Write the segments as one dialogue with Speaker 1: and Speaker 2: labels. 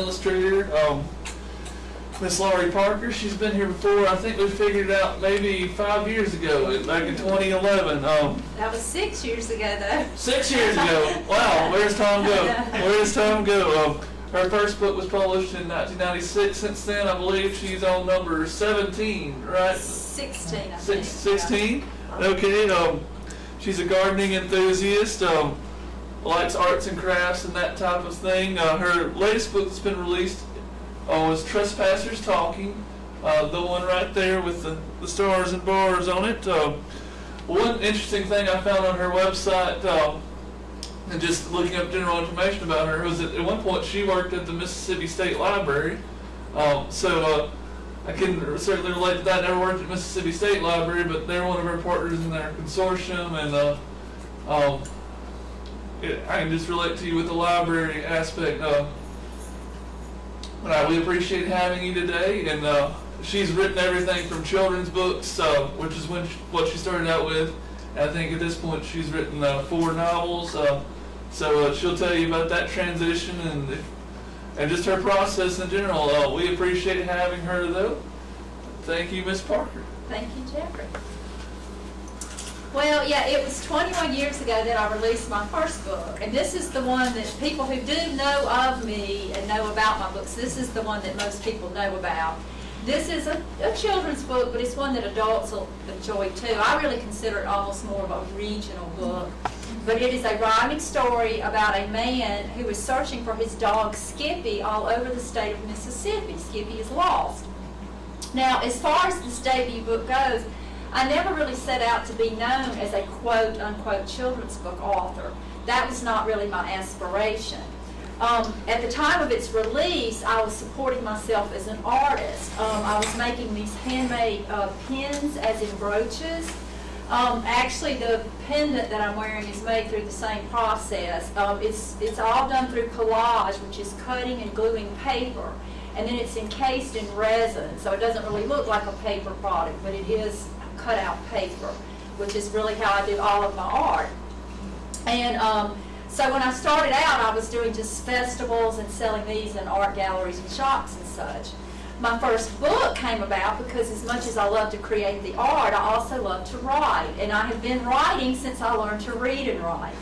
Speaker 1: illustrator. Miss Laurie Parker, she's been here before. I think we figured it out maybe 5 years ago, back in 2011.
Speaker 2: That was 6 years ago, though.
Speaker 1: 6 years ago. Wow, where's time go? Where's time go? Her first book was published in 1996. Since then, I believe she's on number 17, right?
Speaker 2: 16, I think.
Speaker 1: 16? Okay. She's a gardening enthusiast. Likes arts and crafts and that type of thing. Her latest book that's been released was Trespassers Talking, the one right there with the stars and bars on it. One interesting thing I found on her website, and just looking up general information about her, was that at one point she worked at the Mississippi State Library. So I can certainly relate to that. I never worked at Mississippi State Library, but they're one of our partners in their consortium, and I can just relate to you with the library aspect. We appreciate having you today, and she's written everything from children's books, which is what she started out with. And I think at this point she's written 4 novels, so she'll tell you about that transition and just her process in general. We appreciate having her, though. Thank you, Miss Parker.
Speaker 2: Thank you, Jeffrey. Well, yeah, it was 21 years ago that I released my first book, and this is the one that people who do know of me and know about my books, this is the one that most people know about. This is a children's book, but it's one that adults will enjoy too. I really consider it almost more of a regional book, but it is a rhyming story about a man who is searching for his dog Skippy all over the state of Mississippi. Skippy is lost. Now, as far as this debut book goes, I never really set out to be known as a quote-unquote children's book author. That was not really my aspiration. At the time of its release, I was supporting myself as an artist. I was making these handmade pins as in brooches. Actually, the pendant that I'm wearing is made through the same process. It's all done through collage, which is cutting and gluing paper. And then it's encased in resin, so it doesn't really look like a paper product, but it is cut out paper, which is really how I do all of my art. And so when I started out, I was doing just festivals and selling these in art galleries and shops and such. My first book came about because as much as I love to create the art, I also love to write. And I have been writing since I learned to read and write.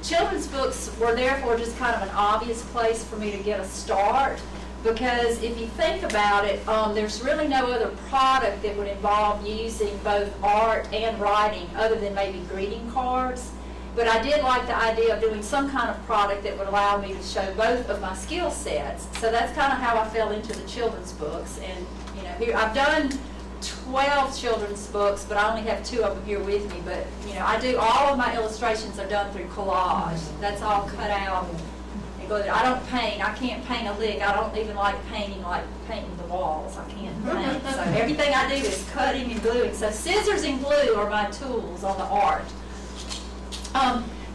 Speaker 2: Children's books were therefore just kind of an obvious place for me to get a start. Because if you think about it, there's really no other product that would involve using both art and writing other than maybe greeting cards. But I did like the idea of doing some kind of product that would allow me to show both of my skill sets. So that's kind of how I fell into the children's books. And here I've done 12 children's books, but I only have 2 of them here with me. But I do all of my illustrations are done through collage. That's all cut out. I don't paint. I can't paint a lick. I don't even like painting the walls. I can't paint. So everything I do is cutting and gluing. So scissors and glue are my tools on the art.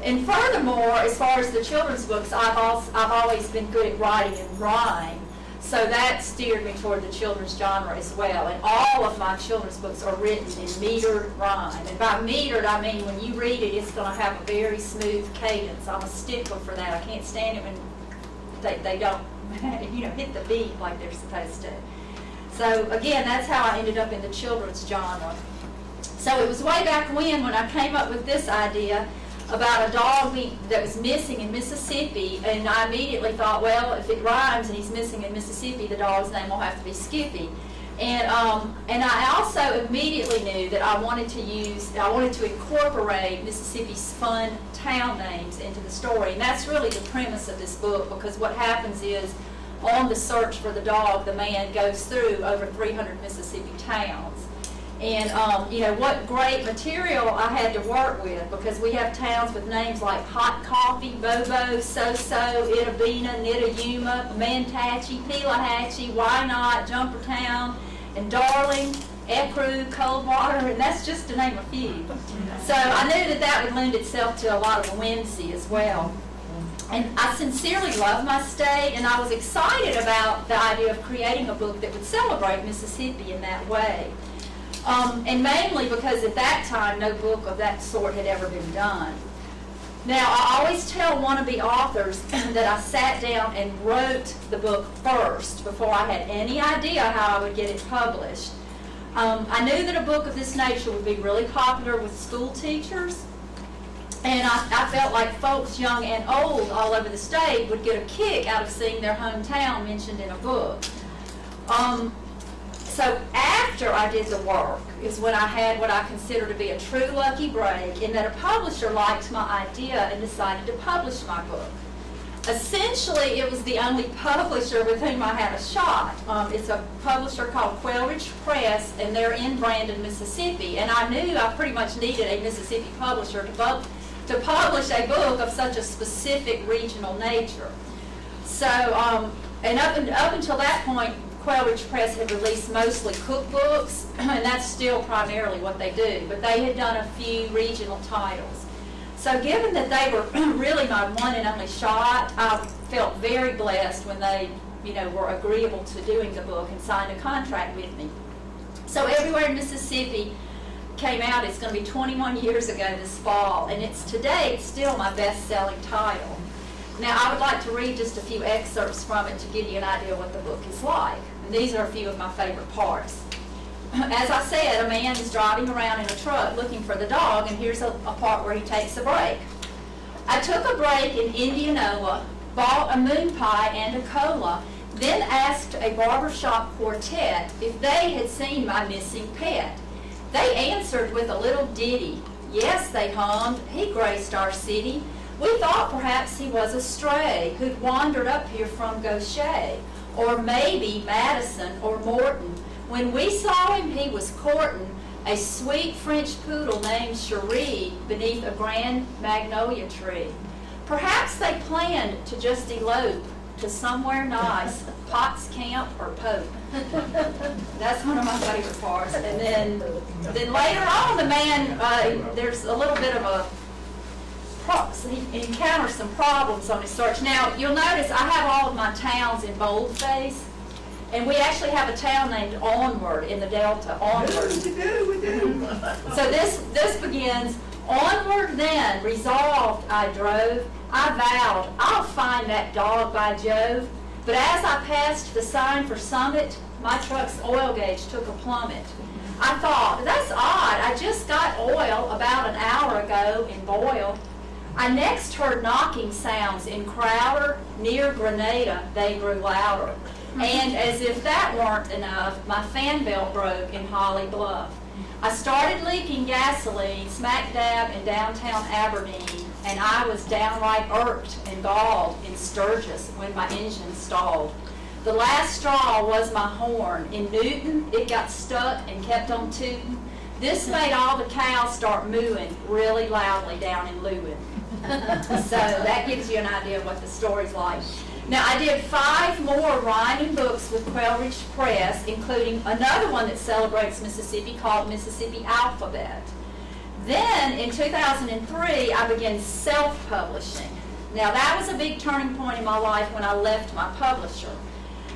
Speaker 2: And furthermore, as far as the children's books, I've always been good at writing in rhyme. So that steered me toward the children's genre as well. And all of my children's books are written in metered rhyme. And by metered, I mean when you read it, it's going to have a very smooth cadence. I'm a stickler for that. I can't stand it when they don't hit the beat like they're supposed to. So again, that's how I ended up in the children's genre. So it was way back when I came up with this idea about a dog that was missing in Mississippi, and I immediately thought, well, if it rhymes and he's missing in Mississippi, the dog's name will have to be Skippy. And I also immediately knew that I wanted to incorporate Mississippi's fun town names into the story, and that's really the premise of this book, because what happens is, on the search for the dog, the man goes through over 300 Mississippi towns. And what great material I had to work with, because we have towns with names like Hot Coffee, Bobo, So-So, Itabena, Lee-Itawamba, Manatachee, Pelahatchie, Why Not, Jumpertown, and Darling, Ecru, Coldwater, and that's just to name a few. So I knew that would lend itself to a lot of whimsy as well. And I sincerely love my state, and I was excited about the idea of creating a book that would celebrate Mississippi in that way. And mainly because at that time no book of that sort had ever been done. Now, I always tell wannabe authors that I sat down and wrote the book first before I had any idea how I would get it published. I knew that a book of this nature would be really popular with school teachers, and I felt like folks young and old all over the state would get a kick out of seeing their hometown mentioned in a book. So after I did the work is when I had what I consider to be a true lucky break, in that a publisher liked my idea and decided to publish my book. Essentially, it was the only publisher with whom I had a shot. It's a publisher called Quail Ridge Press, and they're in Brandon, Mississippi. And I knew I pretty much needed a Mississippi publisher to publish a book of such a specific regional nature. So, and up until that point, Quail Ridge Press had released mostly cookbooks, and that's still primarily what they do, but they had done a few regional titles. So given that they were really my one and only shot, I felt very blessed when they, were agreeable to doing the book and signed a contract with me. So Everywhere in Mississippi came out, it's going to be 21 years ago this fall, and it's today still my best-selling title. Now, I would like to read just a few excerpts from it to give you an idea what the book is like. And these are a few of my favorite parts. As I said, a man is driving around in a truck looking for the dog, and here's a part where he takes a break. I took a break in Indianola, bought a moon pie and a cola, then asked a barbershop quartet if they had seen my missing pet. They answered with a little ditty. Yes, they hummed, he graced our city. We thought perhaps he was a stray who'd wandered up here from Gaucher, or maybe Madison or Morton. When we saw him, he was courting a sweet French poodle named Cherie beneath a grand magnolia tree. Perhaps they planned to just elope to somewhere nice, Potts Camp or Pope. That's one of my favorite parts. And then later on, the man, there's a little bit of a he encounters some problems on his search. Now, you'll notice I have all of my towns in boldface, and we actually have a town named Onward in the Delta. Onward. So this begins, onward then, resolved I drove. I vowed, I'll find that dog by Jove. But as I passed the sign for Summit, my truck's oil gauge took a plummet. I thought, that's odd. I just got oil about an hour ago in Boyle. I next heard knocking sounds in Crowder, near Grenada, they grew louder. And as if that weren't enough, my fan belt broke in Holly Bluff. I started leaking gasoline smack dab in downtown Aberdeen, and I was downright irked and galled in Sturgis when my engine stalled. The last straw was my horn. In Newton, it got stuck and kept on tooting. This made all the cows start mooing really loudly down in Lewin. So that gives you an idea of what the story's like. Now, I did 5 more rhyming books with Quail Ridge Press, including another one that celebrates Mississippi called Mississippi Alphabet. Then, in 2003, I began self-publishing. Now, that was a big turning point in my life when I left my publisher.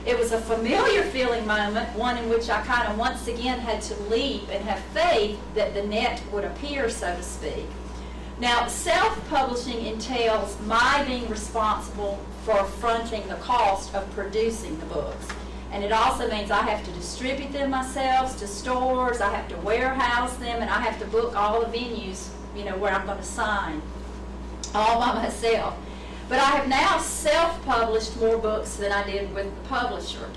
Speaker 2: It was a familiar feeling moment, one in which I kind of once again had to leap and have faith that the net would appear, so to speak. Now, self-publishing entails my being responsible for fronting the cost of producing the books. And it also means I have to distribute them myself to stores, I have to warehouse them, and I have to book all the venues, where I'm going to sign, all by myself. But I have now self-published more books than I did with the publisher.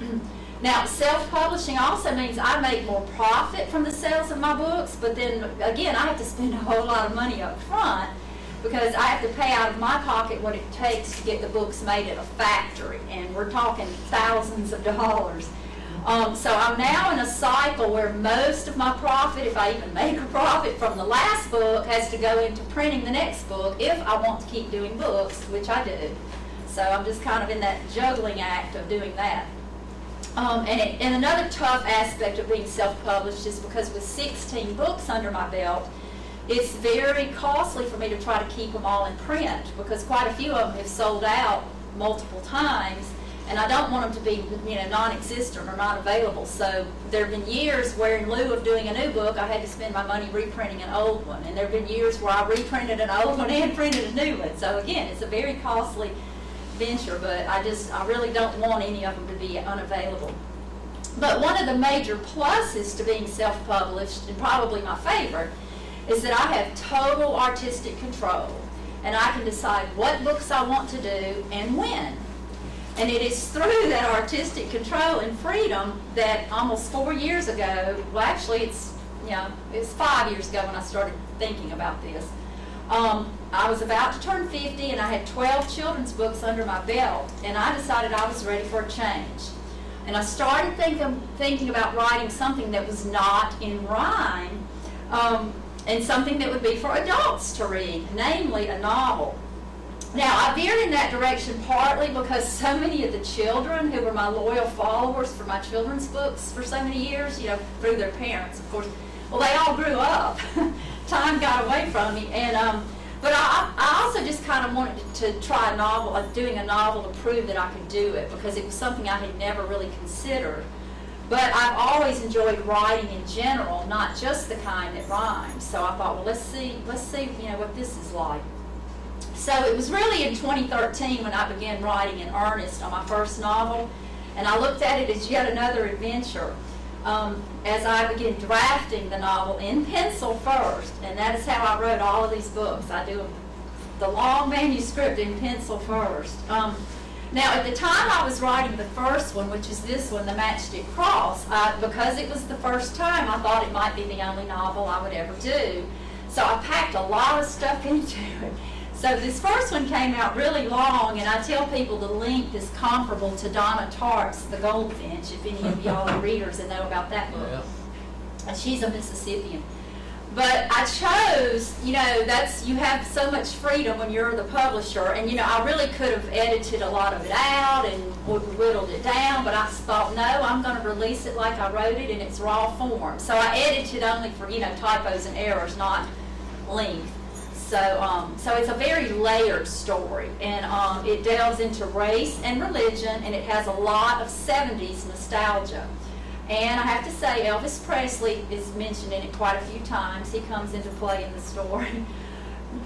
Speaker 2: Now, self-publishing also means I make more profit from the sales of my books, but then, again, I have to spend a whole lot of money up front because I have to pay out of my pocket what it takes to get the books made at a factory, and we're talking thousands of dollars. So I'm now in a cycle where most of my profit, if I even make a profit from the last book, has to go into printing the next book if I want to keep doing books, which I do. So I'm just kind of in that juggling act of doing that. And another tough aspect of being self-published is because with 16 books under my belt, it's very costly for me to try to keep them all in print because quite a few of them have sold out multiple times. and I don't want them to be, non-existent or not available. So there have been years where in lieu of doing a new book, I had to spend my money reprinting an old one. And there have been years where I reprinted an old one and printed a new one. So again, it's a very costly venture, but I really don't want any of them to be unavailable. But one of the major pluses to being self-published, and probably my favorite, is that I have total artistic control. And I can decide what books I want to do and when. And it is through that artistic control and freedom that almost 4 years ago, well actually it was 5 years ago when I started thinking about this. I was about to turn 50 and I had 12 children's books under my belt, and I decided I was ready for a change. And I started thinking about writing something that was not in rhyme, and something that would be for adults to read, namely a novel. Now, I veered in that direction partly because so many of the children who were my loyal followers for my children's books for so many years, through their parents, of course, well, they all grew up. Time got away from me, and but I also just kind of wanted to try doing a novel to prove that I could do it, because it was something I had never really considered. But I've always enjoyed writing in general, not just the kind that rhymes. So I thought, well, let's see, what this is like. So it was really in 2013 when I began writing in earnest on my first novel, and I looked at it as yet another adventure. As I began drafting the novel in pencil first, and that is how I wrote all of these books. I do the long manuscript in pencil first. Now, at the time I was writing the first one, which is this one, The Matchstick Cross, because it was the first time, I thought it might be the only novel I would ever do. So I packed a lot of stuff into it. So this first one came out really long, and I tell people the length is comparable to Donna Tartt's The Goldfinch, if any of y'all are readers and know about that book. Yeah. She's a Mississippian. But I chose, you have so much freedom when you're the publisher, and I really could have edited a lot of it out and whittled it down, but I thought, no, I'm going to release it like I wrote it in its raw form. So I edited only for, typos and errors, not length. So it's a very layered story, and it delves into race and religion, and it has a lot of 70s nostalgia. And I have to say, Elvis Presley is mentioned in it quite a few times. He comes into play in the story.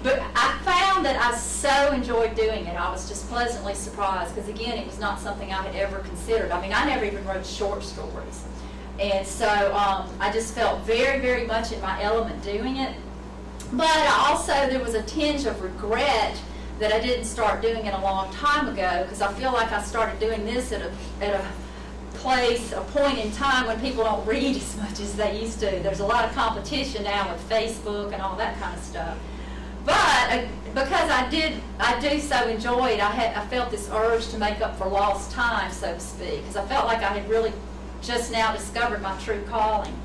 Speaker 2: But I found that I so enjoyed doing it. I was just pleasantly surprised, because again, it was not something I had ever considered. I mean, I never even wrote short stories. And so I just felt very, very much in my element doing it. But there was a tinge of regret that I didn't start doing it a long time ago, because I feel like I started doing this at a point in time when people don't read as much as they used to. There's a lot of competition now with Facebook and all that kind of stuff. But because I do so enjoy it, I felt this urge to make up for lost time, so to speak, because I felt like I had really just now discovered my true calling.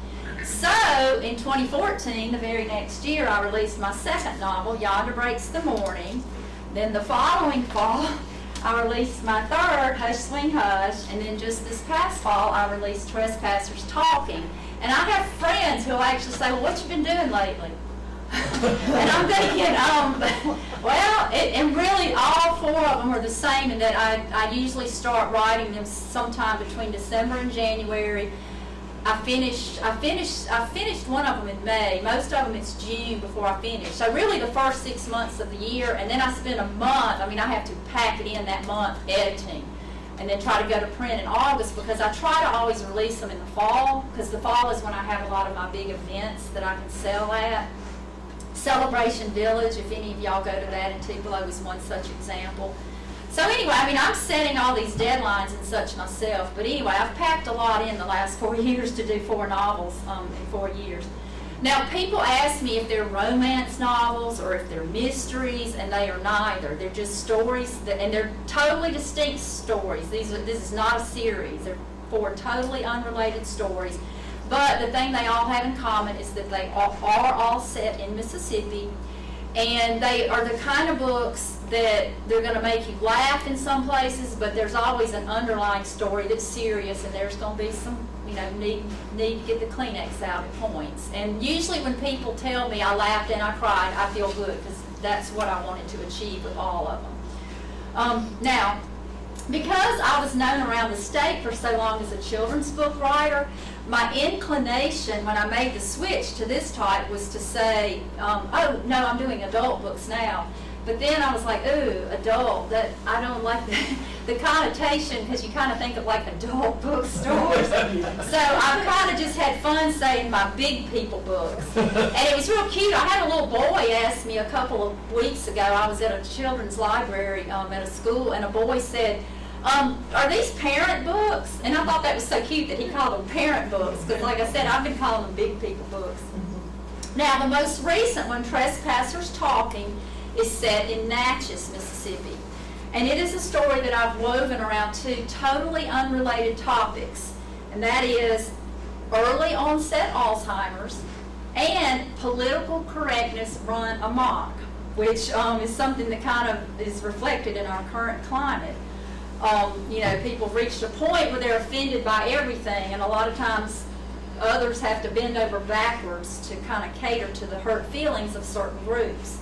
Speaker 2: So in 2014, the very next year, I released my second novel, Yonder Breaks the Morning. Then the following fall, I released my third, Hush Swing Hush, and then just this past fall, I released Trespassers Talking. And I have friends who actually say, well, what you been doing lately? And I'm thinking, and really all four of them are the same in that I usually start writing them sometime between December and January. I finished one of them in May. Most of them it's June before I finish. So really the first 6 months of the year, and then I spend a month, I have to pack it in that month editing, and then try to go to print in August, because I try to always release them in the fall, because the fall is when I have a lot of my big events that I can sell at. Celebration Village, if any of y'all go to that in Tupelo, is one such example. So anyway, I'm setting all these deadlines and such myself, but anyway, I've packed a lot in the last 4 years to do 4 novels in 4 years. Now, people ask me if they're romance novels or if they're mysteries, and they are neither. They're just stories, and they're totally distinct stories. This is not a series. They're 4 totally unrelated stories. But the thing they all have in common is that they are all set in Mississippi, and they are the kind of books that they're going to make you laugh in some places, but there's always an underlying story that's serious, and there's going to be some, need to get the Kleenex out at points. And usually when people tell me I laughed and I cried, I feel good, because that's what I wanted to achieve with all of them. Now, Because I was known around the state for so long as a children's book writer, my inclination when I made the switch to this type was to say, oh, no, I'm doing adult books now. But then I was like, ooh, adult, that I don't like the connotation, because you kind of think of like adult bookstores. So I kind of just had fun saying my big people books. And it was real cute. I had a little boy ask me a couple of weeks ago, I was at a children's library at a school, and a boy said, are these parent books? And I thought that was so cute that he called them parent books, because like I said, I've been calling them big people books. Now, the most recent one, Trespassers Talking, is set in Natchez, Mississippi. And it is a story that I've woven around two totally unrelated topics, and that is early onset Alzheimer's and political correctness run amok, which is something that kind of is reflected in our current climate. You know, people have reached a point where they're offended by everything, and a lot of times others have to bend over backwards to kind of cater to the hurt feelings of certain groups.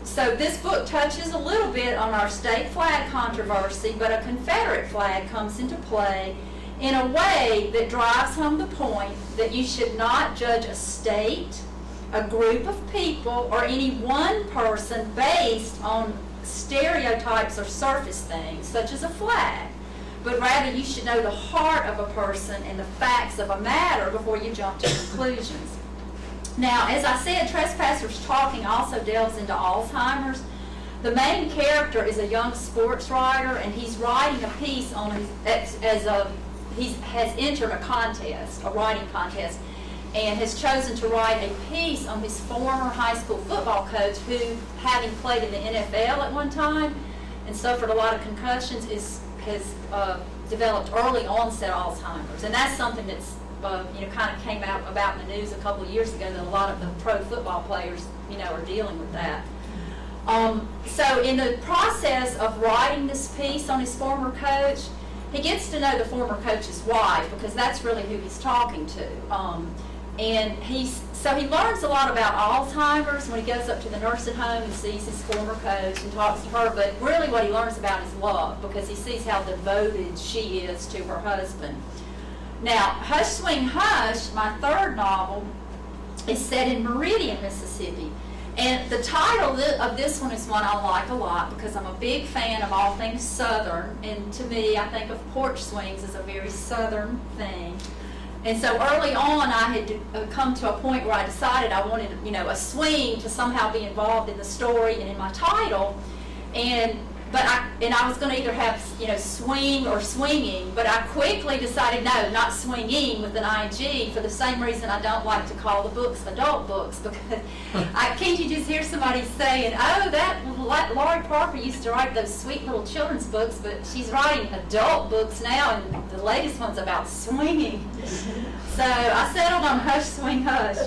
Speaker 2: So this book touches a little bit on our state flag controversy, but a Confederate flag comes into play in a way that drives home the point that you should not judge a state, a group of people, or any one person based on stereotypes or surface things, such as a flag, but rather you should know the heart of a person and the facts of a matter before you jump to conclusions. Now, as I said, Trespassers Talking also delves into Alzheimer's. The main character is a young sports writer, and he's writing a piece on his, he has entered a contest, a writing contest, and has chosen to write a piece on his former high school football coach who, having played in the NFL at one time and suffered a lot of concussions, has developed early onset Alzheimer's. And that's something that's kind of came out about in the news a couple of years ago, that a lot of the pro football players, are dealing with that. So in the process of writing this piece on his former coach, he gets to know the former coach's wife, because that's really who he's talking to. And so he learns a lot about Alzheimer's when he goes up to the nursing home and sees his former coach and talks to her, but really what he learns about is love, because he sees how devoted she is to her husband. Now, Hush Swing Hush, my third novel, is set in Meridian, Mississippi. And the title of this one is one I like a lot, because I'm a big fan of all things Southern. And to me, I think of porch swings as a very Southern thing. And so early on, I had come to a point where I decided I wanted, a swing to somehow be involved in the story and in my title. I was going to either have, swing or swinging, but I quickly decided, no, not swinging with an ing, for the same reason I don't like to call the books adult books, because can't you just hear somebody saying, oh, that Laurie Parker used to write those sweet little children's books, but she's writing adult books now, and the latest one's about swinging. So I settled on Hush Swing Hush.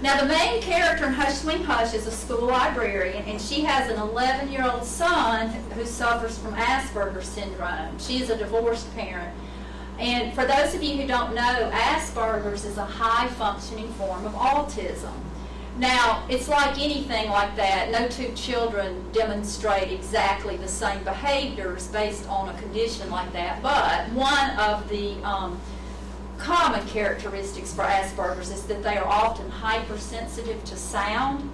Speaker 2: Now, the main character in Hush Swing Hush is a school librarian, and she has an 11-year-old son who suffers from Asperger's syndrome. She is a divorced parent. And for those of you who don't know, Asperger's is a high-functioning form of autism. Now, it's like anything like that. No two children demonstrate exactly the same behaviors based on a condition like that, but one of the common characteristics for Asperger's is that they are often hypersensitive to sound.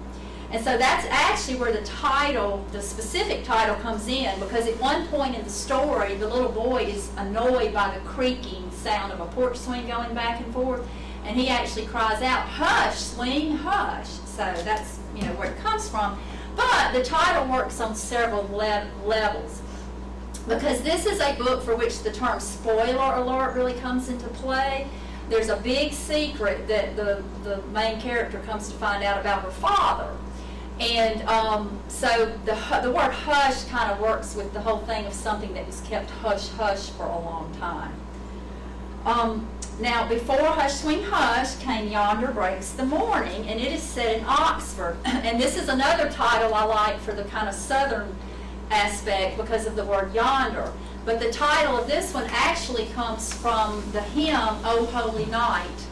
Speaker 2: And so that's actually where the specific title comes in, because at one point in the story, the little boy is annoyed by the creaking sound of a porch swing going back and forth, and he actually cries out, "Hush, swing, hush." So that's, where it comes from. But the title works on several levels, because this is a book for which the term spoiler alert really comes into play. There's a big secret that the main character comes to find out about her father. And so the word hush kind of works with the whole thing of something that was kept hush-hush for a long time. Now, before Hush Swing Hush came Yonder Breaks the Morning, and it is set in Oxford. And this is another title I like for the kind of Southern aspect because of the word yonder. But the title of this one actually comes from the hymn, "O Holy Night,"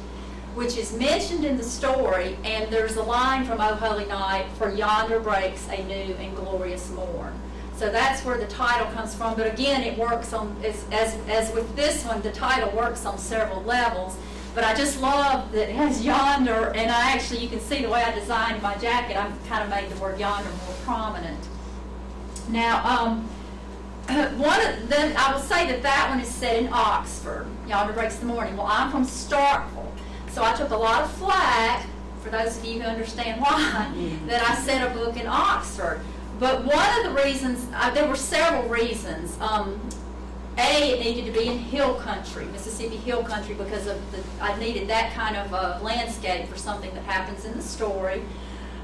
Speaker 2: which is mentioned in the story, and there's a line from "O Holy Night," "For yonder breaks a new and glorious morn." So So that's where the title comes from. But again, it works on, as with this one, the title works on several levels. But I just love that it has yonder, and you can see the way I designed my jacket, I've kind of made the word yonder more prominent. Now, I will say that one is set in Oxford. Yonder breaks the morning. Well, I'm from Starkville, so I took a lot of flack, for those of you who understand why, that I set a book in Oxford. But one of the reasons, there were several reasons. It needed to be in hill country, Mississippi hill country, because I needed that kind of landscape for something that happens in the story.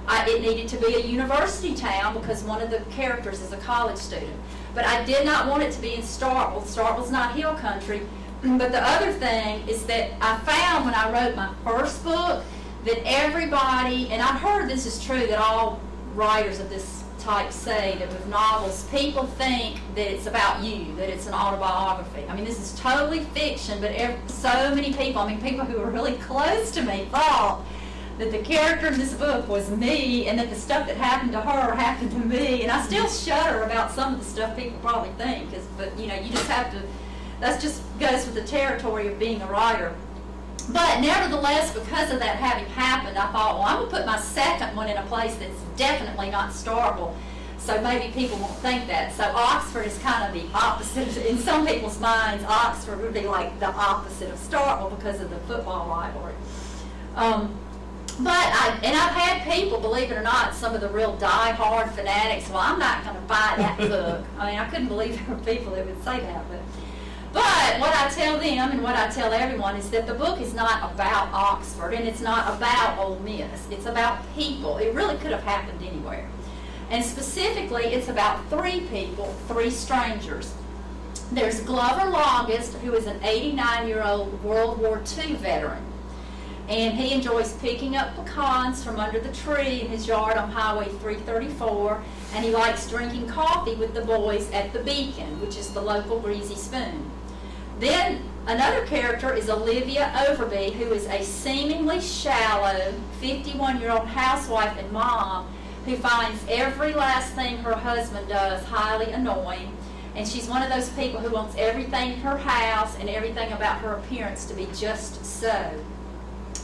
Speaker 2: It needed to be a university town because one of the characters is a college student. But I did not want it to be in Starkville. Starkville's not hill country. But the other thing is that I found when I wrote my first book that everybody, and I've heard this is true, that all writers of this type say that with novels, people think that it's about you, that it's an autobiography. I mean, this is totally fiction, but so many people, people who were really close to me thought that the character in this book was me, and that the stuff that happened to her happened to me. And I still shudder about some of the stuff people probably think, but you just have to, that just goes with the territory of being a writer. But nevertheless, because of that having happened, I thought, well, I'm going to put my second one in a place that's definitely not Starkville, so maybe people won't think that. So Oxford is kind of the opposite. In some people's minds, Oxford would be like the opposite of Starkville because of the football rivalry. I've had people, believe it or not, some of the real die-hard fanatics, well, I'm not going to buy that book. I couldn't believe there were people that would say that. But what I tell them and what I tell everyone is that the book is not about Oxford, and it's not about Ole Miss. It's about people. It really could have happened anywhere. And specifically, it's about three people, three strangers. There's Glover Longest, who is an 89-year-old World War II veteran. And he enjoys picking up pecans from under the tree in his yard on Highway 334, and he likes drinking coffee with the boys at the Beacon, which is the local Greasy Spoon. Then another character is Olivia Overby, who is a seemingly shallow 51-year-old housewife and mom who finds every last thing her husband does highly annoying. And she's one of those people who wants everything in her house and everything about her appearance to be just so.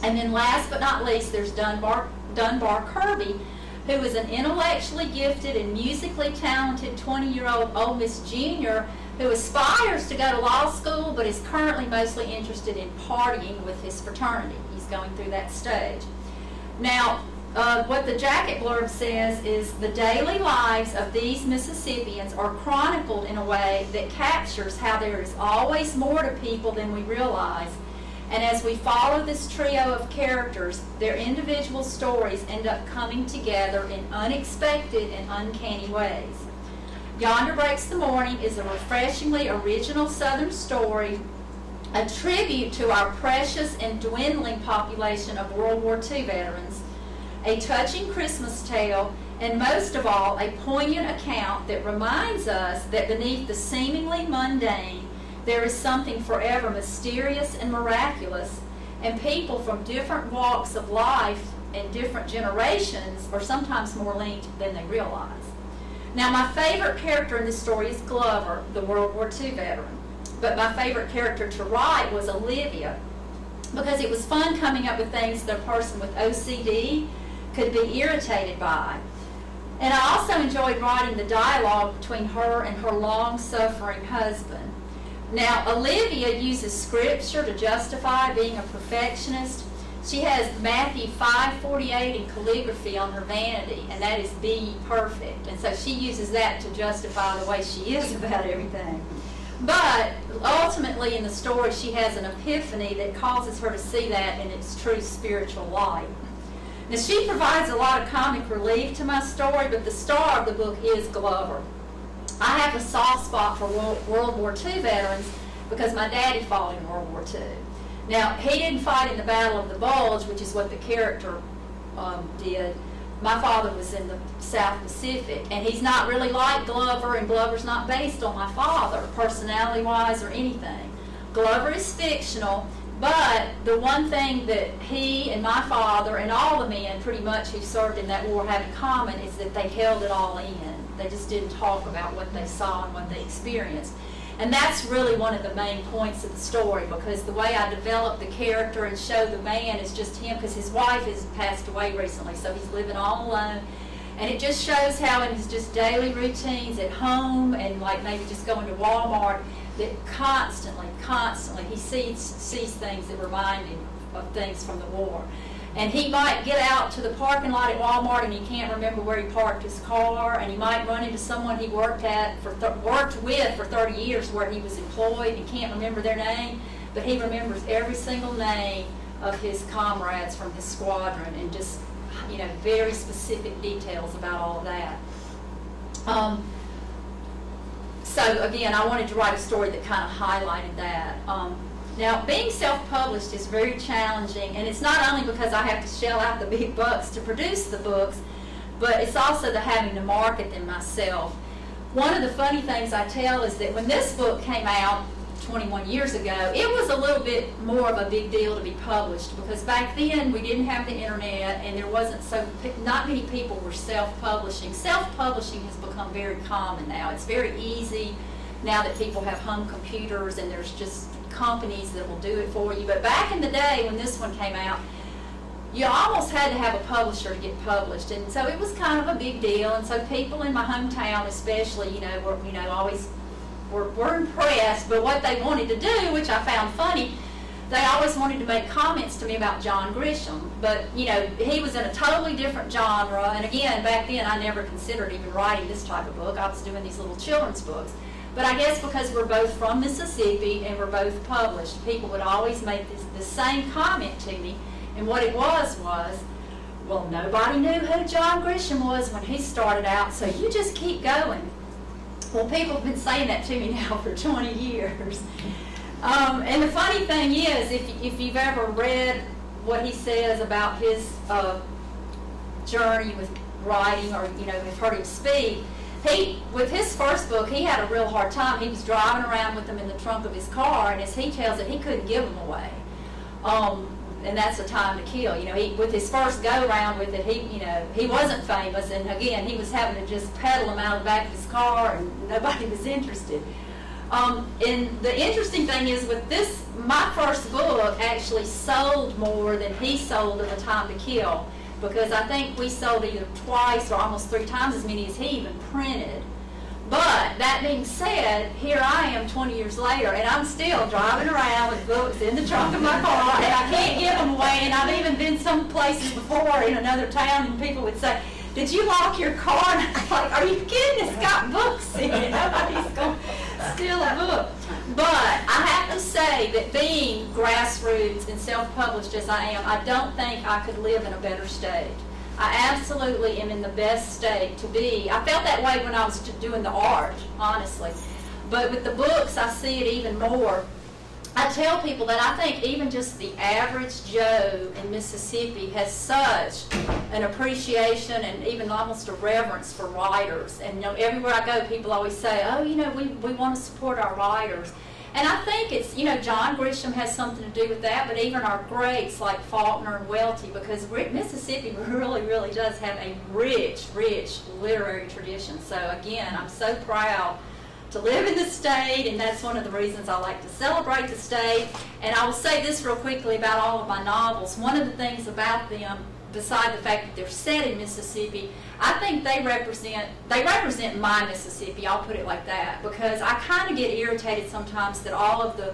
Speaker 2: And then last but not least, there's Dunbar Kirby, who is an intellectually gifted and musically talented 20-year-old Ole Miss junior who aspires to go to law school but is currently mostly interested in partying with his fraternity. He's going through that stage. Now, what the jacket blurb says is the daily lives of these Mississippians are chronicled in a way that captures how there is always more to people than we realize. And as we follow this trio of characters, their individual stories end up coming together in unexpected and uncanny ways. Yonder Breaks the Morning is a refreshingly original Southern story, a tribute to our precious and dwindling population of World War II veterans, a touching Christmas tale, and most of all, a poignant account that reminds us that beneath the seemingly mundane, there is something forever mysterious and miraculous, and people from different walks of life and different generations are sometimes more linked than they realize. Now, my favorite character in this story is Glover, the World War II veteran. But my favorite character to write was Olivia, because it was fun coming up with things that a person with OCD could be irritated by. And I also enjoyed writing the dialogue between her and her long-suffering husband. Now, Olivia uses scripture to justify being a perfectionist. She has Matthew 5:48 in calligraphy on her vanity, and that is be perfect. And so she uses that to justify the way she is about everything. But ultimately in the story, she has an epiphany that causes her to see that in its true spiritual light. Now, she provides a lot of comic relief to my story, but the star of the book is Glover. I have a soft spot for World War II veterans because my daddy fought in World War II. Now, he didn't fight in the Battle of the Bulge, which is what the character did. My father was in the South Pacific, and he's not really like Glover, and Glover's not based on my father, personality-wise or anything. Glover is fictional, but the one thing that he and my father and all the men pretty much who served in that war have in common is that they held it all in. They just didn't talk about what they saw and what they experienced. And that's really one of the main points of the story, because the way I develop the character and show the man is just him, because his wife has passed away recently, so he's living all alone. And it just shows how in his just daily routines at home and like maybe just going to Walmart, that constantly he sees things that remind him of things from the war. And he might get out to the parking lot at Walmart and he can't remember where he parked his car, and he might run into someone he worked with for 30 years where he was employed and can't remember their name, but he remembers every single name of his comrades from his squadron, and just, you know, very specific details about all of that. So again, I wanted to write a story that kind of highlighted that. Now, being self-published is very challenging, and it's not only because I have to shell out the big bucks to produce the books, but it's also the having to market them myself. One of the funny things I tell is that when this book came out 21 years ago, it was a little bit more of a big deal to be published, because back then we didn't have the internet, and there wasn't not many people were self-publishing. Self-publishing has become very common now. It's very easy now that people have home computers, and there's just companies that will do it for you. But back in the day when this one came out, you almost had to have a publisher to get published, and so it was kind of a big deal. And so people in my hometown, especially, always were impressed. But what they wanted to do, which I found funny, they always wanted to make comments to me about John Grisham. But he was in a totally different genre. And again, back then I never considered even writing this type of book. I was doing these little children's books. But I guess because we're both from Mississippi and we're both published, people would always make the same comment to me. And what it was, well, nobody knew who John Grisham was when he started out, so you just keep going. Well, people have been saying that to me now for 20 years. And the funny thing is, if you've ever read what he says about his journey with writing, or have heard him speak, with his first book, he had a real hard time. He was driving around with them in the trunk of his car, and as he tells it, he couldn't give them away. And that's a time to kill. With his first go-around with it, he wasn't famous, and again, he was having to just pedal them out of the back of his car, and nobody was interested. And the interesting thing is, with this, my first book actually sold more than he sold of A Time to Kill, because I think we sold either twice or almost 3 times as many as he even printed. But that being said, here I am 20 years later, and I'm still driving around with books in the trunk of my car, and I can't give them away. And I've even been some places before in another town, and people would say, "Did you lock your car?" And I'm like, "Are you kidding? It's got books in it. Nobody's going to steal a book." But I have to say that being grassroots and self-published as I am, I don't think I could live in a better state. I absolutely am in the best state to be. I felt that way when I was doing the art, honestly. But with the books, I see it even more. I tell people that I think even just the average Joe in Mississippi has such an appreciation and even almost a reverence for writers. And everywhere I go, people always say, "Oh, we want to support our writers." And I think it's, John Grisham has something to do with that, but even our greats like Faulkner and Welty, because Mississippi really, really does have a rich, rich literary tradition. So again, I'm so proud to live in the state, and that's one of the reasons I like to celebrate the state. And I will say this real quickly about all of my novels. One of the things about them, beside the fact that they're set in Mississippi, I think they represent my Mississippi. I'll put it like that, because I kind of get irritated sometimes that all of the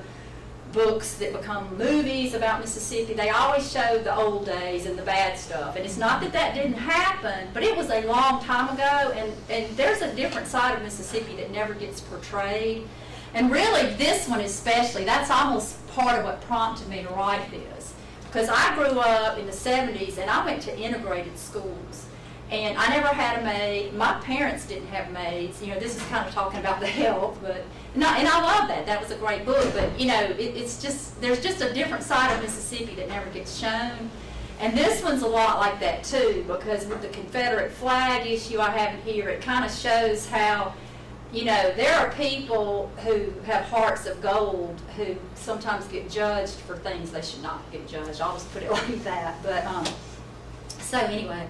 Speaker 2: books that become movies about Mississippi, they always show the old days and the bad stuff. And it's not that didn't happen, but it was a long time ago, and there's a different side of Mississippi that never gets portrayed. And really, this one especially, that's almost part of what prompted me to write this. Because I grew up in the 70s, and I went to integrated schools. And I never had a maid. My parents didn't have maids. This is kind of talking about the health, and I love that. That was a great book. But it's just, there's just a different side of Mississippi that never gets shown. And this one's a lot like that too, because with the Confederate flag issue I have here, it kind of shows how, there are people who have hearts of gold who sometimes get judged for things they should not get judged. I'll just put it like that. But so anyway.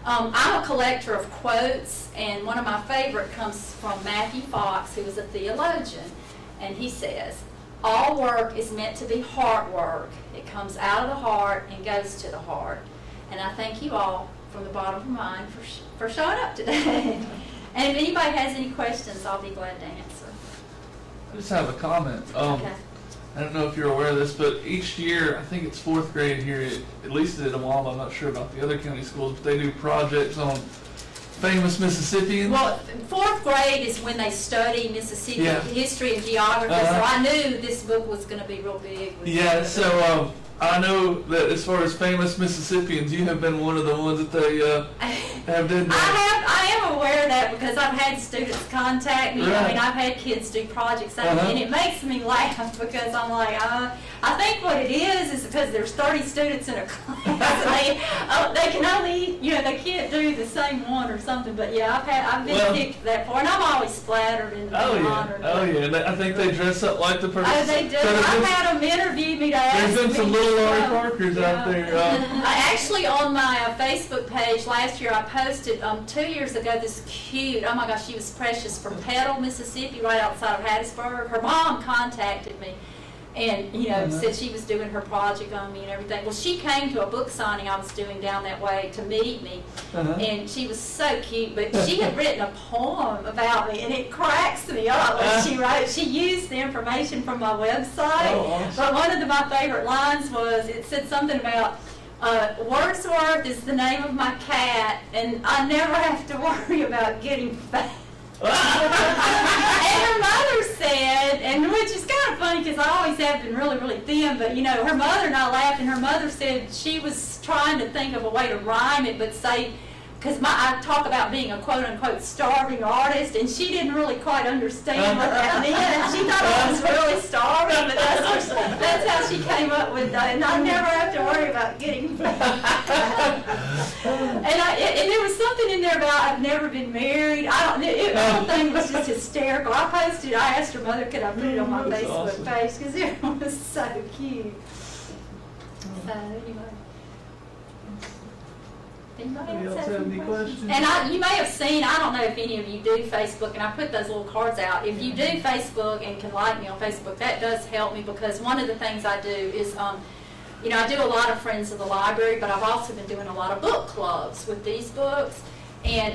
Speaker 2: I'm a collector of quotes, and one of my favorite comes from Matthew Fox, who was a theologian, and he says, "All work is meant to be heart work. It comes out of the heart and goes to the heart." And I thank you all from the bottom of my mind for showing up today. And if anybody has any questions, I'll be glad to answer.
Speaker 1: I just have a comment.
Speaker 2: Okay.
Speaker 1: I don't know if you're aware of this, but each year, I think it's 4th grade here, at least at Lee-Itawamba, I'm not sure about the other county schools, but they do projects on famous Mississippians.
Speaker 2: Well, 4th grade is when they study Mississippi history and geography, so I knew this book was going to be real big.
Speaker 1: Yeah, so I know that as far as famous Mississippians, you have been one of the ones that they have done.
Speaker 2: I am aware of that because I've had students contact me.
Speaker 1: Right.
Speaker 2: I mean, I've had kids do projects on me, and it makes me laugh because I'm like, I think what it is because there's 30 students in a class. And they can only, they can't do the same one or something. But yeah, I've been picked that far, and I'm always flattered and honored.
Speaker 1: Oh yeah, I think they dress up like the person.
Speaker 2: Oh, they do. I've had them interview me to ask me.
Speaker 1: There's been some little Laurie Parkers out there.
Speaker 2: Actually, on my Facebook page last year, I posted 2 years ago this cute, oh my gosh, she was precious, from Petal, Mississippi, right outside of Hattiesburg. Her mom contacted me and, said she was doing her project on me and everything. Well, she came to a book signing I was doing down that way to meet me, and she was so cute, but she had written a poem about me, and it cracks me up when she wrote. She used the information from my website, but one of my favorite lines was, it said something about, Wordsworth is the name of my cat, and I never have to worry about getting fat. And her mother said, and which is kind of funny because I always have been really, really thin, but her mother and I laughed, and her mother said she was trying to think of a way to rhyme it, but say, because I talk about being a quote-unquote starving artist, and she didn't really quite understand what that meant. She thought I was really starving, but that's how she came up with that, and I never have to worry about getting fat. And there was something in there about I've never been married. The whole thing was just hysterical. I asked her mother, could I put it on my Facebook page, because it was so cute. So anyway.
Speaker 1: Anybody else have any questions?
Speaker 2: And you may have seen, I don't know if any of you do Facebook, and I put those little cards out. If you do Facebook and can like me on Facebook, that does help me, because one of the things I do is, I do a lot of Friends of the Library, but I've also been doing a lot of book clubs with these books. And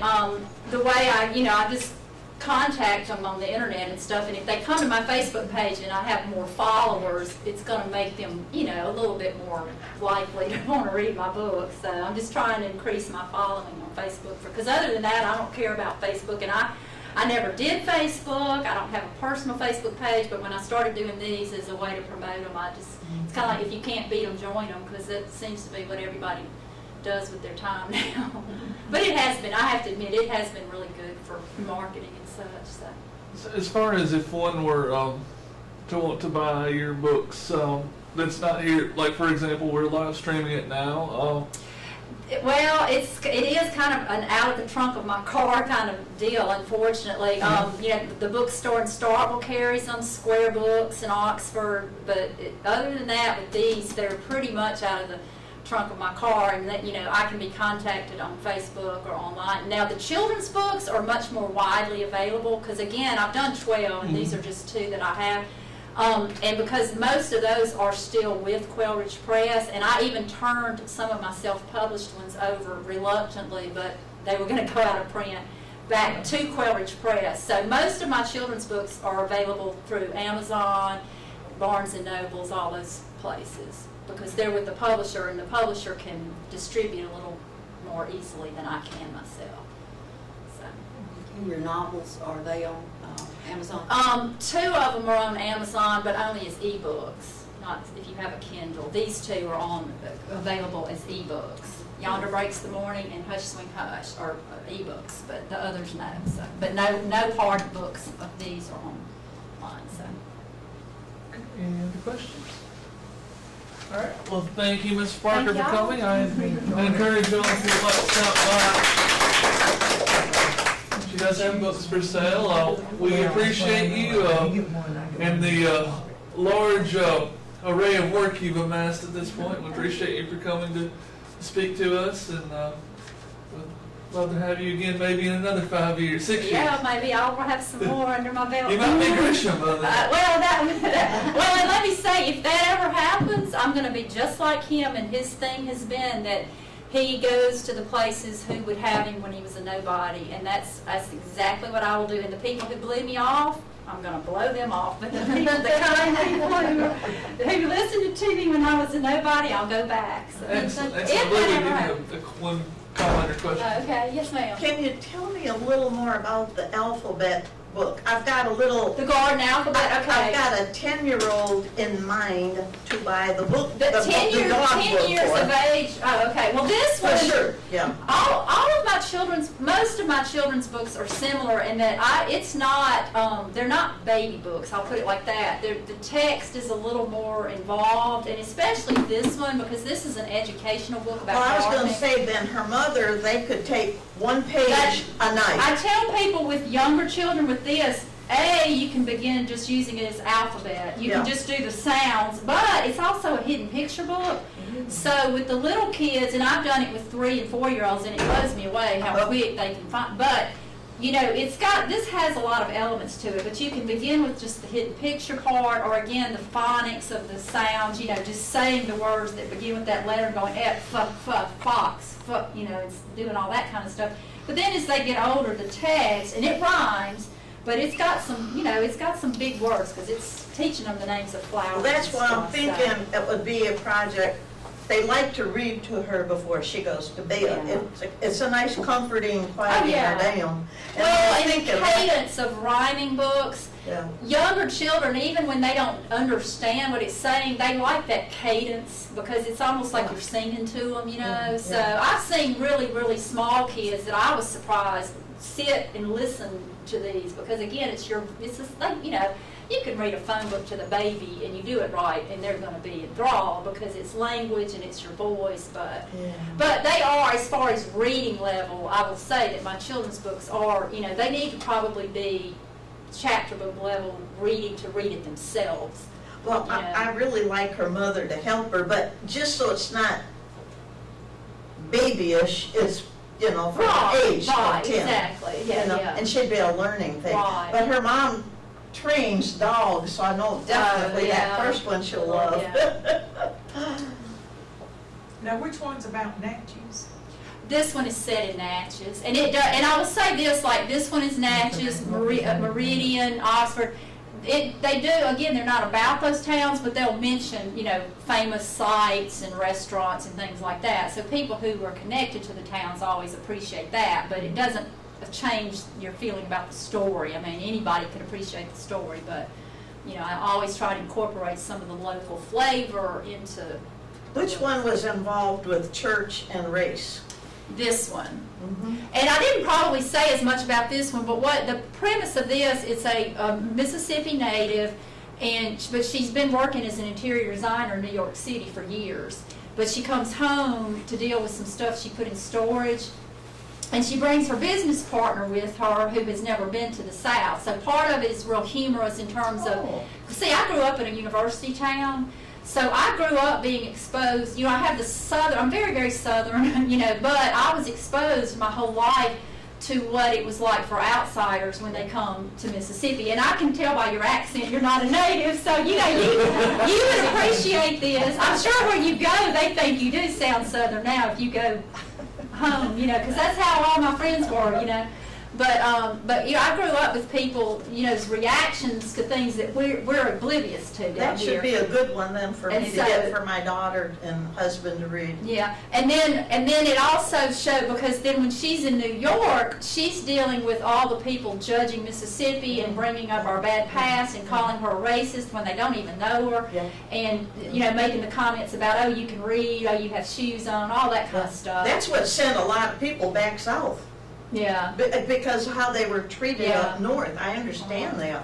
Speaker 2: the way I just contact them on the internet and stuff, and if they come to my Facebook page and I have more followers, it's going to make them, a little bit more likely to want to read my book. So I'm just trying to increase my following on Facebook, because other than that, I don't care about Facebook, and I never did Facebook. I don't have a personal Facebook page, but when I started doing these as a way to promote them, it's kind of like, if you can't beat them, join them, because that seems to be what everybody does with their time now. But it has been, I have to admit, it has been really good for marketing and such. So
Speaker 1: as far as if one were to want to buy your books, that's not here, like for example, we're live streaming it now.
Speaker 2: Well, it is kind of an out of the trunk of my car kind of deal, unfortunately. The bookstore in Starkville carries them, Square Books in Oxford, but other than that, with these, they're pretty much out of the trunk of my car, and that I can be contacted on Facebook or online. Now the children's books are much more widely available, because again, I've done 12, and these are just 2 that I have. And because most of those are still with Quail Ridge Press, and I even turned some of my self-published ones over reluctantly, but they were going to go out of print, back to Quail Ridge Press. So most of my children's books are available through Amazon, Barnes & Nobles, all those places, because they're with the publisher, and the publisher can distribute a little more easily than I can myself. So.
Speaker 3: And your novels, are they on Amazon?
Speaker 2: 2 of them are on Amazon, but only as ebooks, not if you have a Kindle. These 2 are available as ebooks. Yonder Breaks the Morning and Hush Swing Hush are ebooks, but the others no. So, but no hard books of these are online. So.
Speaker 1: Any other questions? All right. Well, thank you, Ms. Parker, for coming. I encourage you all if you'd like to stop by. She does have books for sale. We appreciate you and the large array of work you've amassed at this point. We appreciate you for coming to speak to us, and Love to have you again, maybe in another 5 years, 6 years.
Speaker 2: Yeah, maybe I'll have some more under my belt.
Speaker 1: You might be Grisham by then.
Speaker 2: Well, and let me say, if that ever happens, I'm going to be just like him, and his thing has been that he goes to the places who would have him when he was a nobody, and that's exactly what I will do. And the people who blew me off, I'm going to blow them off. But the people, the kind people who listened to me when I was a nobody, I'll go back. So
Speaker 1: Excellent.
Speaker 2: if
Speaker 1: Excellent.
Speaker 2: that
Speaker 1: Lily,
Speaker 2: ever
Speaker 1: give
Speaker 2: happens.
Speaker 1: you one comment or question.
Speaker 2: Okay, yes, ma'am.
Speaker 4: Can you tell me a little more about the alphabet book? I've got a little,
Speaker 2: The garden alphabet. Okay.
Speaker 4: I've got a 10-year-old in mind to buy the book,
Speaker 2: The 10 years,
Speaker 4: dog
Speaker 2: 10
Speaker 4: book
Speaker 2: years
Speaker 4: for.
Speaker 2: of age. Oh, okay. Well, this
Speaker 4: For
Speaker 2: one.
Speaker 4: sure, yeah.
Speaker 2: All of my most of my children's books are similar in that it's not, they're not baby books, I'll put it like that. The text is a little more involved, and especially this one, because this is an educational book about
Speaker 4: Well, I was going to
Speaker 2: gardening.
Speaker 4: say then her mother, they could take one page
Speaker 2: That-
Speaker 4: a night.
Speaker 2: I tell people with younger children with this, you can begin just using it as alphabet. You can
Speaker 4: Yeah.
Speaker 2: just do the sounds, but it's also a hidden picture book. So with the little kids, and I've done it with 3 and 4-year-olds, and it blows me away how quick they can find. But you know, this has a lot of elements to it. But you can begin with just the hidden picture part, or again the phonics of the sounds. You know, just saying the words that begin with that letter, and going f, fox, fuck. You know, it's doing all that kind of stuff. But then as they get older, the text, and it rhymes. But it's got some, it's got some big words because it's teaching them the names of flowers.
Speaker 4: Well, that's
Speaker 2: and
Speaker 4: why I'm
Speaker 2: stuff,
Speaker 4: thinking it would be a project. They like to read to her before she goes to bed.
Speaker 2: Yeah.
Speaker 4: It's a nice, comforting, quieting her down. And
Speaker 2: Well,
Speaker 4: I'm
Speaker 2: and the
Speaker 4: thinking,
Speaker 2: cadence of rhyming books,
Speaker 4: yeah.
Speaker 2: younger children, even when they don't understand what it's saying, they like that cadence because it's almost like you're singing to them,
Speaker 4: Yeah.
Speaker 2: So I've seen really, really small kids that I was surprised sit and listen to these because again, it's this thing, you can read a phone book to the baby and you do it right and they're going to be enthralled because it's language and it's your voice, but they are, as far as reading level, I will say that my children's books are, they need to probably be chapter book level reading to read it themselves.
Speaker 4: Well, I really like her mother to help her, but just so it's not babyish, is from the age of 10.
Speaker 2: Exactly. Yeah.
Speaker 4: And she'd be a learning thing.
Speaker 2: Right.
Speaker 4: But her mom trains dogs, so I know definitely that first one she'll love.
Speaker 5: Now, which one's about Natchez?
Speaker 2: This one is set in Natchez, and and I will say this: like this one is Natchez, Meridian, Oxford. They do again. They're not about those towns, but they'll mention famous sites and restaurants and things like that. So people who are connected to the towns always appreciate that, but it doesn't change your feeling about the story. I mean, anybody can appreciate the story, but I always try to incorporate some of the local flavor into.
Speaker 4: Which one was involved with church and race?
Speaker 2: This one. And I didn't probably say as much about this one, but what the premise of this, it's a Mississippi native, but she's been working as an interior designer in New York City for years. But she comes home to deal with some stuff she put in storage, and she brings her business partner with her who has never been to the South. So part of it is real humorous in terms of, see, I grew up in a university town, so I grew up being exposed, I have the Southern, I'm very, very Southern, but I was exposed my whole life to what it was like for outsiders when they come to Mississippi. And I can tell by your accent you're not a native, so you would appreciate this. I'm sure where you go, they think you do sound Southern now if you go home, because that's how all my friends were, But I grew up with people, reactions to things that we're oblivious to down
Speaker 4: That
Speaker 2: here.
Speaker 4: should be a good one then for
Speaker 2: And
Speaker 4: me to
Speaker 2: so-
Speaker 4: get for my daughter and husband to read.
Speaker 2: Yeah, and then it also showed, because then when she's in New York, she's dealing with all the people judging Mississippi and bringing up our bad past and calling her a racist when they don't even know her, and making the comments about, oh, you can read, oh, you have shoes on, all that kind of stuff.
Speaker 4: That's what sent a lot of people back south.
Speaker 2: Yeah.
Speaker 4: Because of how they were treated
Speaker 2: Yeah.
Speaker 4: up north. I understand that,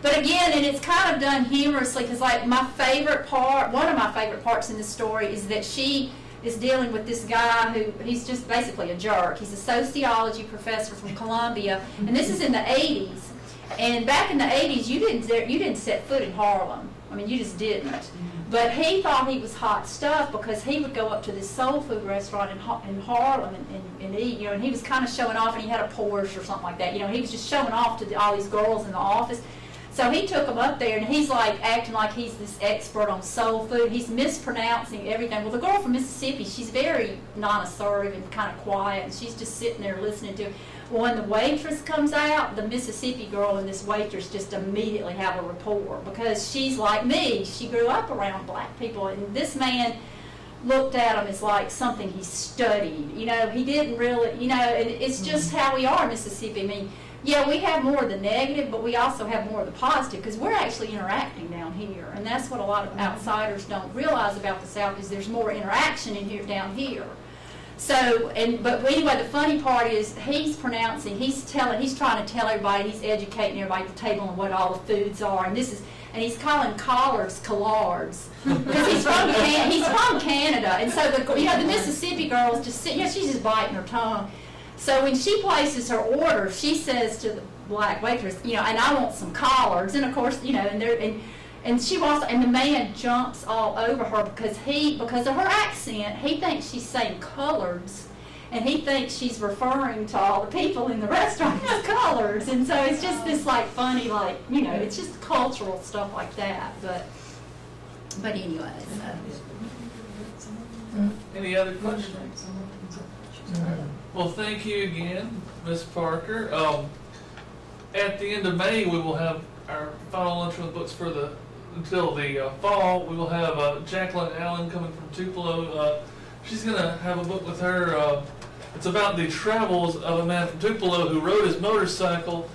Speaker 2: But again, and it's kind of done humorously, because like one of my favorite parts in this story is that she is dealing with this guy he's just basically a jerk. He's a sociology professor from Columbia, and this is in the 80s. And back in the 80s, you didn't set foot in Harlem. I mean, you just didn't. But he thought he was hot stuff because he would go up to this soul food restaurant in Harlem and eat, you know, and he was kind of showing off, and he had a Porsche or something like that. You know, he was just showing off to all these girls in the office. So he took him up there, and he's like acting like he's this expert on soul food. He's mispronouncing everything. Well, the girl from Mississippi, she's very non-assertive and kind of quiet, and she's just sitting there listening to him. Well, when the waitress comes out, the Mississippi girl and this waitress just immediately have a rapport because she's like me. She grew up around black people, and this man looked at him as like something he studied. You know, he didn't really, you know, and it's just how we are in Mississippi. I mean, yeah, we have more of the negative, but we also have more of the positive because we're actually interacting down here, and that's what a lot of outsiders don't realize about the South is there's more interaction in here down here. So, but anyway, the funny part is he's trying to tell everybody, he's educating everybody at the table on what all the foods are, and he's calling collards collards because he's from Canada, and so the Mississippi girl is just sitting, she's just biting her tongue. So when she places her order, she says to the black waitress, you know, and I want some collards, and of course, you know, and she wants, and the man jumps all over her because of her accent, he thinks she's saying collards, and he thinks she's referring to all the people in the restaurant as collards, and so it's just this like funny, like, you know, it's just cultural stuff like that, but anyway.
Speaker 1: Any other questions? Well, thank you again, Ms. Parker. At the end of May, we will have our final lunch with books until the fall. We will have Jacqueline Allen coming from Tupelo. She's going to have a book with her. It's about the travels of a man from Tupelo who rode his motorcycle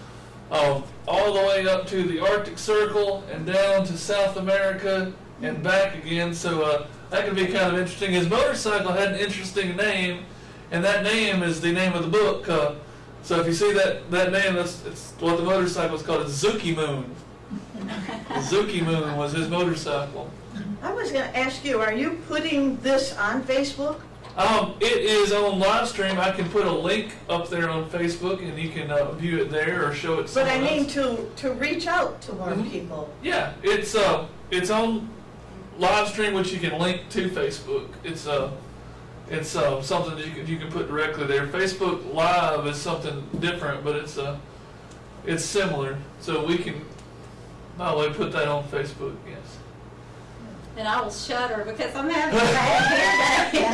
Speaker 1: all the way up to the Arctic Circle and down to South America and back again. So that could be kind of interesting. His motorcycle had an interesting name, and that name is the name of the book. So if you see that name, it's what the motorcycle is called. It's Zuki Moon. Zuki Moon was his motorcycle.
Speaker 4: I was going to ask you, are you putting this on Facebook?
Speaker 1: It is on live stream. I can put a link up there on Facebook, and you can view it there or show it.
Speaker 4: But I mean to reach out to more people.
Speaker 1: Yeah, it's on live stream, which you can link to Facebook. It's something that you can put directly there. Facebook Live is something different, but it's similar. So we can, by the way, put that on Facebook. Yes.
Speaker 2: And I will shudder because I'm having a bad hair day.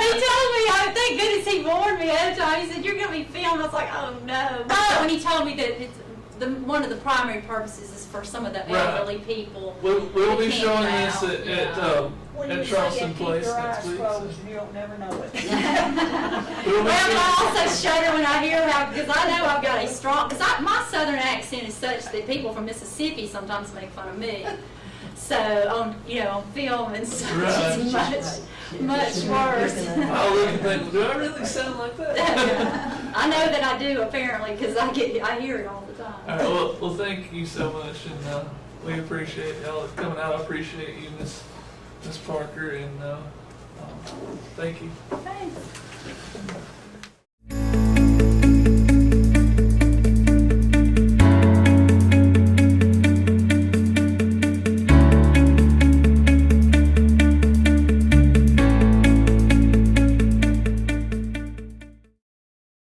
Speaker 2: He told me, thank goodness he warned me ahead of time. He said, you're going to be filmed. I was like, oh no. But when he told me that one of the primary purposes is for some of the elderly people.
Speaker 1: We'll be showing this at Charleston Place
Speaker 5: next
Speaker 1: week.
Speaker 5: You don't never know it.
Speaker 2: Well, I also shudder when I hear because I know I've got a strong, because my southern accent is such that people from Mississippi sometimes make fun of me. So on film and stuff, it's much worse.
Speaker 1: I look and think, do I really sound like that?
Speaker 2: I know that I do apparently because I hear it all the time.
Speaker 1: All right, well, thank you so much, and we appreciate y'all coming out. I appreciate you, Miss Parker, and thank you.
Speaker 2: Thanks.